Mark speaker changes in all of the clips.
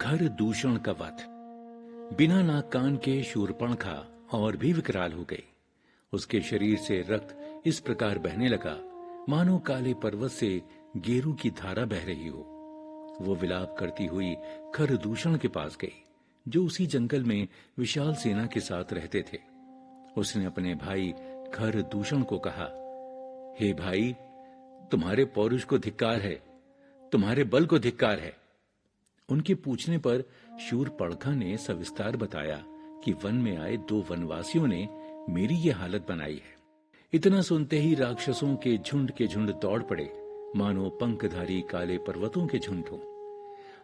Speaker 1: खर दूषण का वध। बिना नाक कान के शूर्पणखा और भी विकराल हो गई। उसके शरीर से रक्त इस प्रकार बहने लगा मानो काले पर्वत से गेरू की धारा बह रही हो। वो विलाप करती हुई खर दूषण के पास गई, जो उसी जंगल में विशाल सेना के साथ रहते थे। उसने अपने भाई खर दूषण को कहा, हे भाई, तुम्हारे पौरुष को धिक्कार है, तुम्हारे बल को धिक्कार है। उनके पूछने पर शूरपणखा ने सविस्तार बताया कि वन में आए 2 वनवासियों ने मेरी ये हालत बनाई है। इतना सुनते ही राक्षसों के झुंड दौड़ पड़े, मानो पंखधारी काले पर्वतों के झुंड हों।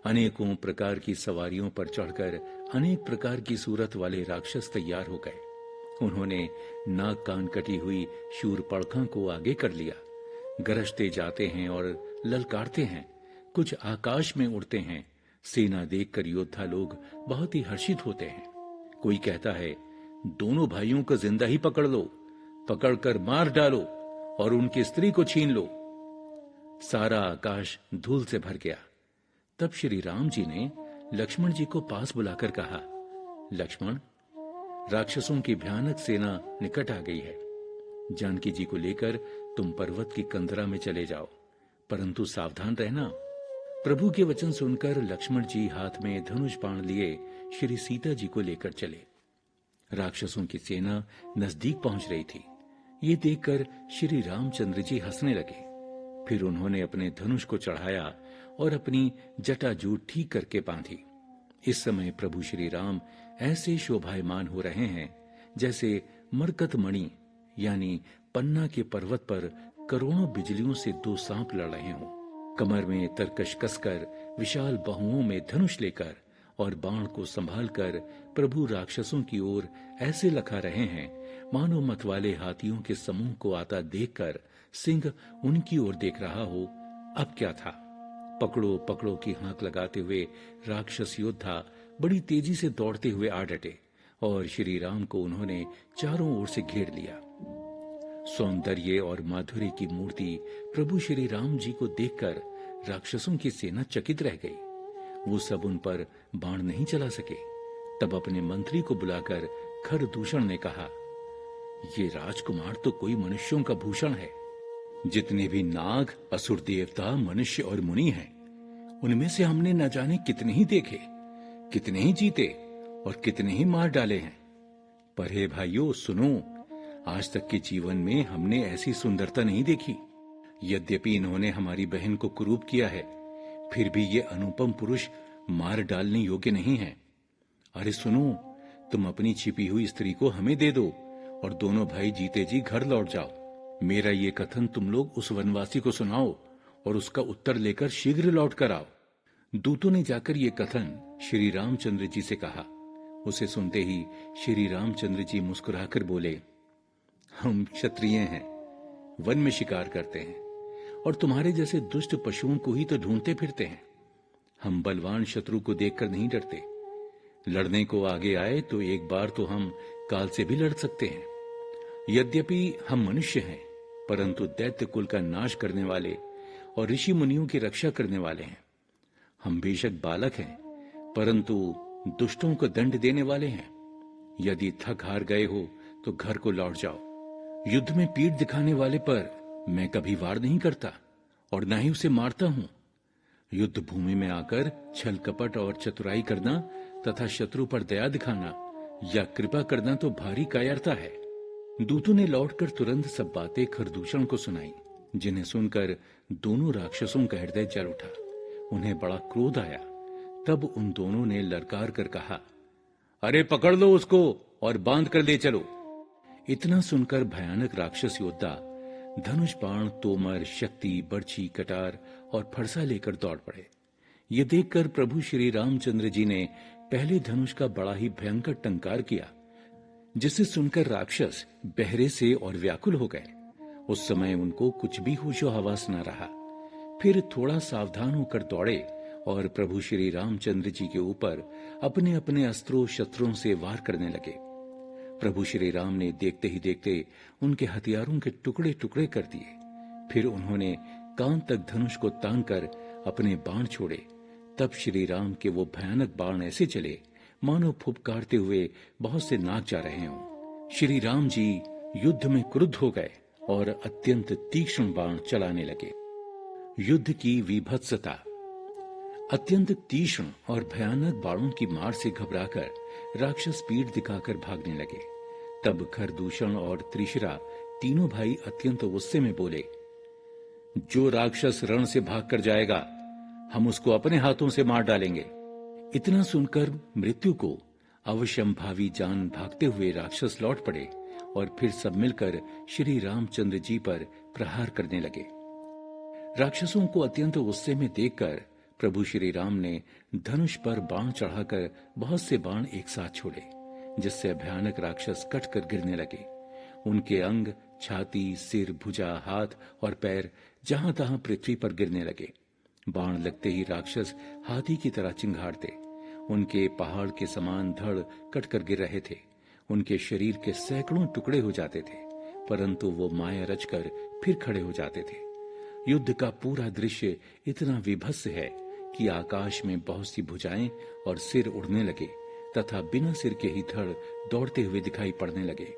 Speaker 1: अनेकों प्रकार की सवारियों पर चढ़कर अनेक प्रकार की सूरत वाले राक्षस तैयार हो गए। उन्होंने नाक कान कटी हुई शूरपणखा को आगे कर लिया। गरजते जाते हैं और ललकारते हैं, कुछ आकाश में उड़ते हैं। सेना देखकर योद्धा लोग बहुत ही हर्षित होते हैं। कोई कहता है, दोनों भाइयों को जिंदा ही पकड़ लो, पकड़कर मार डालो और उनकी स्त्री को छीन लो। सारा आकाश धूल से भर गया। तब श्री राम जी ने लक्ष्मण जी को पास बुलाकर कहा, लक्ष्मण, राक्षसों की भयानक सेना निकट आ गई है। जानकी जी को लेकर तुम पर्वत की कंदरा में चले जाओ, परंतु सावधान रहना। प्रभु के वचन सुनकर लक्ष्मण जी हाथ में धनुष बाण लिए श्री सीता जी को लेकर चले। राक्षसों की सेना नजदीक पहुंच रही थी। ये देखकर श्री रामचंद्र जी हंसने लगे। फिर उन्होंने अपने धनुष को चढ़ाया और अपनी जटाजूट ठीक करके बांधी। इस समय प्रभु श्री राम ऐसे शोभायमान हो रहे हैं जैसे मरकत मणि यानी पन्ना के पर्वत पर करोड़ों बिजलियों से 2 सांप लड़ रहे हों। कमर में तरकश कसकर, विशाल बाहुओं में धनुष लेकर और बाण को संभालकर प्रभु राक्षसों की ओर ऐसे लखा रहे हैं मानो मतवाले हाथियों के समूह को आता देखकर सिंह उनकी ओर देख रहा हो। अब क्या था, पकड़ो पकड़ो की हाक लगाते हुए राक्षस योद्धा बड़ी तेजी से दौड़ते हुए आ डटे और श्री राम को उन्होंने चारों ओर से घेर लिया। सौंदर्य और माधुर्य की मूर्ति प्रभु श्री राम जी को देखकर राक्षसों की सेना चकित रह गई। वो सब उन पर बाण नहीं चला सके। तब अपने मंत्री को बुलाकर खर दूषण ने कहा, ये राजकुमार तो कोई मनुष्यों का भूषण है। जितने भी नाग, असुर देवता, मनुष्य और मुनि हैं, उनमें से हमने न जाने कितने ही देखे, कितने ही जीते और कितने ही मार डाले हैं। पर हे भाइयों, सुनो, आज तक के जीवन में हमने ऐसी सुंदरता नहीं देखी। यद्यपि इन्होंने हमारी बहन को कुरूप किया है, फिर भी ये अनुपम पुरुष मार डालने योग्य नहीं है। अरे सुनो, तुम अपनी छिपी हुई स्त्री को हमें दे दो और दोनों भाई जीते जी घर लौट जाओ। मेरा ये कथन तुम लोग उस वनवासी को सुनाओ और उसका उत्तर लेकर शीघ्र लौट कर आओ। दूतों ने जाकर ये कथन श्री रामचंद्र जी से कहा। उसे सुनते ही श्री रामचंद्र जी मुस्कुराकर बोले, हम क्षत्रिय हैं, वन में शिकार करते हैं और तुम्हारे जैसे दुष्ट पशुओं को ही तो ढूंढते फिरते हैं। हम बलवान शत्रु को देखकर नहीं डरते। लड़ने को आगे आए तो एक बार तो हम काल से भी लड़ सकते हैं। यद्यपि हम मनुष्य हैं, परंतु दैत्य कुल का नाश करने वाले और ऋषि मुनियों की रक्षा करने वाले हैं। हम बेशक बालक हैं, परंतु दुष्टों को दंड देने वाले हैं। यदि थक हार गए हो तो घर को लौट जाओ। युद्ध में पीठ दिखाने वाले पर मैं कभी वार नहीं करता और न ही उसे मारता हूं। युद्ध भूमि में आकर छल कपट और चतुराई करना तथा शत्रु पर दया दिखाना या कृपा करना तो भारी कायरता है। दूतों ने लौटकर तुरंत सब बातें खरदूषण को सुनाई, जिन्हें सुनकर दोनों राक्षसों का हृदय जल उठा। उन्हें बड़ा क्रोध आया। तब उन दोनों ने ललकार कर कहा, अरे पकड़ लो उसको और बांध कर ले चलो। इतना सुनकर भयानक राक्षस योद्धा धनुष बाण, तोमर, शक्ति, बर्छी, कटार और फरसा लेकर दौड़ पड़े। ये देखकर प्रभु श्री रामचंद्र जी ने पहले धनुष का बड़ा ही भयंकर टंकार किया, जिसे सुनकर राक्षस बहरे से और व्याकुल हो गए। उस समय उनको कुछ भी होशो हवास न रहा। फिर थोड़ा सावधान होकर दौड़े और प्रभु श्री रामचंद्र जी के ऊपर अपने अपने अस्त्रों शस्त्रों से वार करने लगे। प्रभु श्री राम ने देखते ही देखते उनके हथियारों के टुकड़े टुकड़े कर दिए। फिर उन्होंने कान तक धनुष को तान कर अपने बाण छोड़े। तब श्री राम के वो भयानक बाण ऐसे चले मानो फुफकारते हुए बहुत से नाग जा रहे हों। श्री राम जी युद्ध में क्रुद्ध हो गए और अत्यंत तीक्ष्ण बाण चलाने लगे। युद्ध की विभत्सता। अत्यंत तीक्ष्ण और भयानक बाणों की मार से घबराकर राक्षस पीठ दिखाकर भागने लगे। तब खरदूषण और त्रिशिरा तीनों भाई अत्यंत गुस्से में बोले, जो राक्षस रण से भागकर जाएगा हम उसको अपने हाथों से मार डालेंगे। इतना सुनकर मृत्यु को अवश्यंभावी जान भागते हुए राक्षस लौट पड़े और फिर सब मिलकर श्री रामचंद्र जी पर प्रहार करने लगे। राक्षसों को अत्यंत गुस्से में देखकर प्रभु श्री राम ने धनुष पर बाण चढ़ाकर बहुत से बाण एक साथ छोड़े, जिससे भयानक राक्षस कटकर गिरने लगे। उनके अंग, छाती, सिर, भुजा, हाथ और पैर जहां तहां पृथ्वी पर गिरने लगे। बाण लगते ही राक्षस हाथी की तरह चिंघाड़ते। उनके पहाड़ के समान धड़ कटकर गिर रहे थे। उनके शरीर के सैकड़ों टुकड़े हो जाते थे, परंतु वो माया रचकर फिर खड़े हो जाते थे। युद्ध का पूरा दृश्य इतना विभत्स है कि आकाश में बहुत सी भुजाएं और सिर उड़ने लगे तथा बिना सिर के ही धड़ दौड़ते हुए दिखाई पड़ने लगे।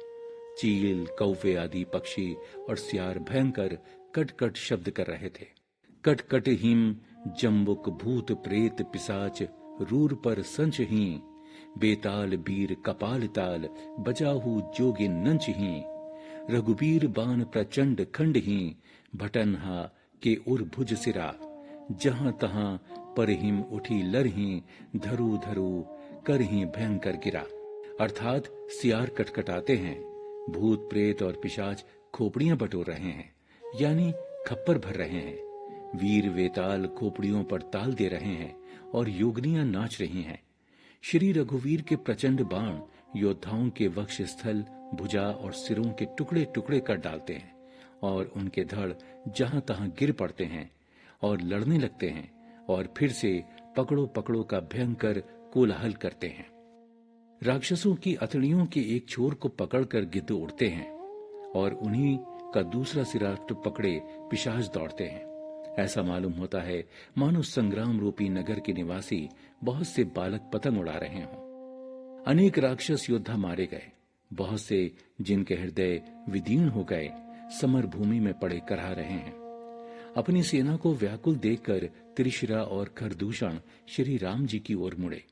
Speaker 1: चील, कौवे आदि पक्षी और सियार भयंकर कट-कट शब्द कर रहे थे। कट-कट हिम, जम्बुक, भूत, प्रेत, पिशाच, रूर पर संच ही, बेताल बीर कपाल ताल, बजाहू जोगिन नंच ही, रघुबीर बाण प्रचंड खंड ही, भटनहा के उर भुज सिरा, जहां तहां पर हिम उठी लर ही, धरु धरु कर ही भयंकर गिरा। अर्थात सियार कटकटाते हैं, भूत प्रेत और पिशाच खोपड़ियां बटोर रहे हैं, यानी खप्पर भर रहे हैं। वीर वेताल खोपड़ियों पर ताल दे रहे हैं और योगनियां नाच रही हैं। श्री रघुवीर के प्रचंड बाण योद्धाओं के वक्ष स्थल, भुजा और सिरों के टुकड़े टुकड़े कर डालते हैं और उनके धड़ जहां तहां गिर पड़ते हैं और लड़ने लगते हैं और फिर से पकड़ो पकड़ो का भयंकर कोलाहल करते हैं। राक्षसों की अतड़ियों के एक छोर को पकड़कर गिद्ध उड़ते हैं और उन्हीं का दूसरा सिरा पकड़े पिशाच दौड़ते हैं। ऐसा मालूम होता है मानो संग्राम रूपी नगर के निवासी बहुत से बालक पतंग उड़ा रहे हों। अनेक राक्षस योद्धा मारे गए। बहुत से जिनके हृदय विदीर्ण हो गए समर भूमि में पड़े कराह रहे हैं। अपनी सेना को व्याकुल देखकर त्रिशिरा और खरदूषण श्री राम जी की ओर मुड़े।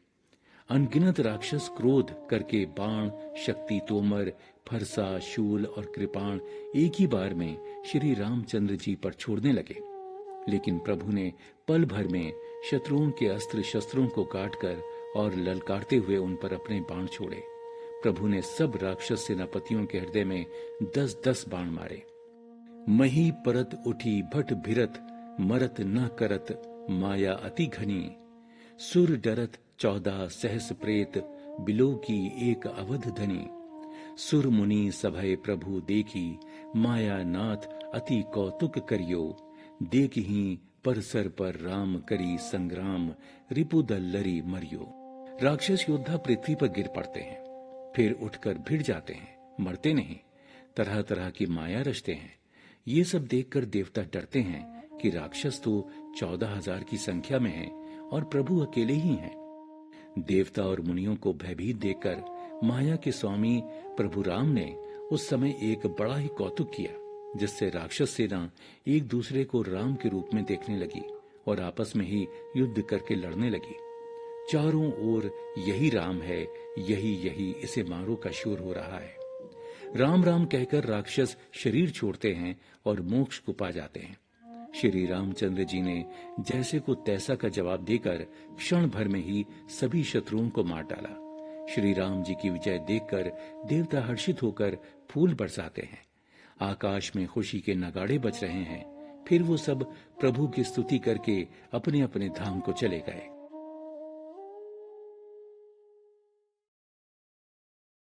Speaker 1: अनगिनत राक्षस क्रोध करके बाण, शक्ति तोमर, फरसा, शूल और कृपाण एक ही बार में श्री रामचंद्र जी पर छोड़ने लगे। लेकिन प्रभु ने पल भर में शत्रुओं के अस्त्र शस्त्रों को काटकर और ललकारते हुए उन पर अपने बाण छोड़े। प्रभु ने सब राक्षस सेनापतियों के हृदय में 10-10 बाण मारे। मही परत उठी भट भिरत, मरत न करत माया अति घनी, सुर डरत 14 सहस प्रेत, बिलो की एक अवध धनी, सुर मुनि सभय प्रभु देखी, माया नाथ अति कौतुक करियो, देख ही परसर पर राम करी संग्राम, रिपुदल लरी मरियो। राक्षस योद्धा पृथ्वी पर गिर पड़ते हैं, फिर उठकर भिड़ जाते हैं, मरते नहीं, तरह तरह की माया रचते हैं। ये सब देखकर देवता डरते हैं कि राक्षस तो 14,000 की संख्या में हैं और प्रभु अकेले ही हैं। देवता और मुनियों को भयभीत देखकर माया के स्वामी प्रभु राम ने उस समय एक बड़ा ही कौतुक किया, जिससे राक्षस सेना एक दूसरे को राम के रूप में देखने लगी और आपस में ही युद्ध करके लड़ने लगी। चारों ओर यही राम है, यही यही इसे मारो का शोर हो रहा है। राम राम कहकर राक्षस शरीर छोड़ते हैं और मोक्ष को पा जाते हैं। श्री रामचंद्र जी ने जैसे को तैसा का जवाब देकर क्षण भर में ही सभी शत्रुओं को मार डाला। श्री राम जी की विजय देखकर देवता हर्षित होकर फूल बरसाते हैं। आकाश में खुशी के नगाड़े बज रहे हैं। फिर वो सब प्रभु की स्तुति करके अपने अपने धाम को चले गए।